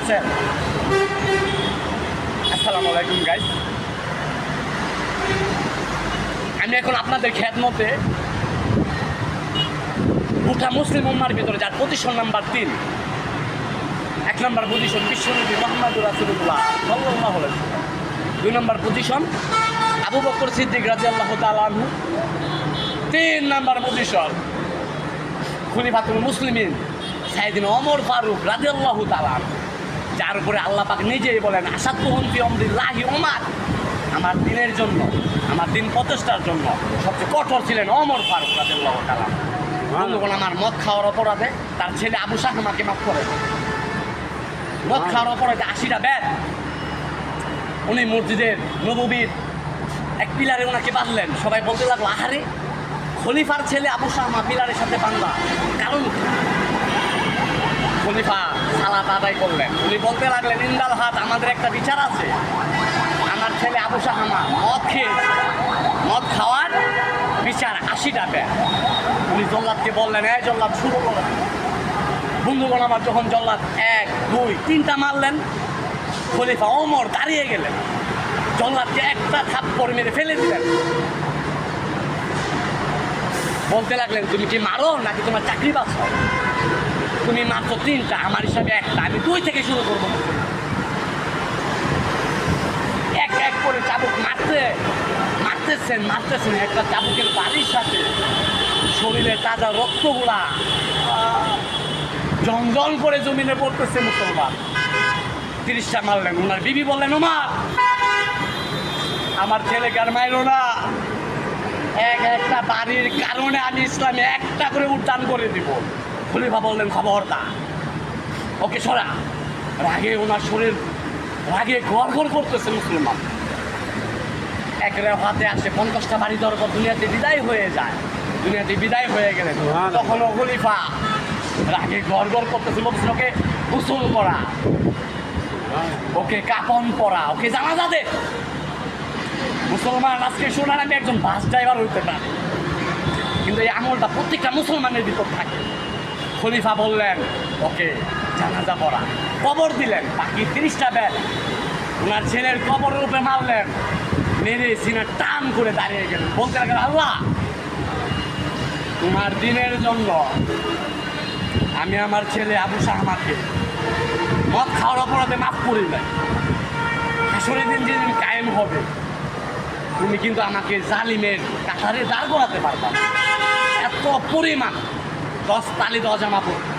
আছেন? আসসালামু আলাইকুম গাইস। আমি এখন আপনাদের খেদমতে গোটা মুসলিম উম্মার ভিতরে যার পজিশন নাম্বার 3, 1 নম্বর পজিশন বিশ্বনবী মুহাম্মদুর রাসূলুল্লাহ সাল্লাল্লাহু আলাইহি ওয়াসাল্লাম, 2 নম্বর পজিশন আবু বকর সিদ্দিক রাদিয়াল্লাহু তাআলা আনহু, 3 নম্বর পজিশন খলিফাতুল মুসলিমিন সাইয়েদনা ওমর ফারুক রাদিয়াল্লাহু তাআলা আনহু, যার উপরে আল্লাহ পাক নিজেই বলেন আসাদুহুম ফি আমরিল্লাহি ওমর, আমার দিনের জন্য, আমার দিন প্রতিষ্ঠার জন্য সবচেয়ে কঠোর ছিলেন ওমর ফারুক রাদিয়াল্লাহু তাআলা। বন্ধুগণ, আমার মদ খাওয়ার অপরাধে তার ছেলে আবু সাহমাকে মাফ করে। মদ খাওয়ার অপরাধে 80টা বেদ উনি মসজিদের নববীর এক পিলারে ওনাকে বাঁধলেন। সবাই বলতে লাগলো, আহারে খলিফার ছেলে আবু সাহমা পিলারের সাথে বাঁধা, কারণ খলিফা সালাত আদায় করলেন। উনি বলতে লাগলেন, ইন্দাল হাত, আমাদের একটা বিচার আছে। আমার ছেলে আবু সাহমা মদ খেয়েছে, মদ খাওয়ার বিচার 80টা বেদ। উনি জল্লাদকে বললেন, এই জল্লাদ শুরু করেন। বন্ধুগণ আমার, যখন জল্লাদ 1, 2, 3টা মারলেন, খলিফা ওমর দাঁড়িয়ে গেলেন, জল্লাদকে একটা থাপ্পড় মেরে ফেলে দিলেন। বলতে লাগলেন, তুমি কি মারো নাকি তোমার চাকরি বাঁচাও? তুমি মাত্র 3টা, আমার হিসাবে 1টা, আমি 2 থেকে শুরু করবো। এক এক করে চাবুক মারতেছেন। একটা চাবুকের বাড়ির সাথে শরীরে তাজা রক্তগুলা জঞ্জল করে জমিনে পড়তেছে। মুসলমান 30টা মারলেন। ওনার বিবি বললেন, ওমর আমার ছেলেকে আর মাইলো না, একটা বাড়ির কারণে আমি ইসলামে একটা করে উদ্যান করে দিব। খলিফা বললেন, খবরদার, ওকে সরা। রাগে ওনার শরীর রাগে গড় করতেছে। মুসলমান এক হাতে আসে 50টা বাড়ি দেওয়ার পর দুনিয়াতে বিদায় হয়ে যায়। দুনিয়াতে বিদায় হয়ে গেলেন, তখনও খলিফা রাগে গড় করতেছে। বলছেন, ওকে গোসল করা, ওকে কাফন পরা, ওকে জানাজা দে। মুসলমান আজকে শোনার আমি একজন বাস ড্রাইভার হইতে পারি, কিন্তু এই আমলটা প্রত্যেকটা মুসলমানের ভিতর থাকে। খলিফা বললেন, ওকে জানাজা পড়া, কবর দিলেন। বাকি 30টা বেদ ওনার ছেলের কবরের উপরে মারলেন, মেরে সিনা টান করে দাঁড়িয়ে গেলেন। বলতে লাগলেন, আল্লাহ, তোমার দিনের জন্য আমি আমার ছেলে আবু সাহমাকে মদ খাওয়ার অপরাধে মাফ করিলেন। হাসরের দিন যেদিন কায়েম হবে, তুমি কিন্তু আমাকে জালিমের কাতারে দাঁড় করাতে পারবা। এত পরিমাণ 10 তালি 10 জামা পড়বে।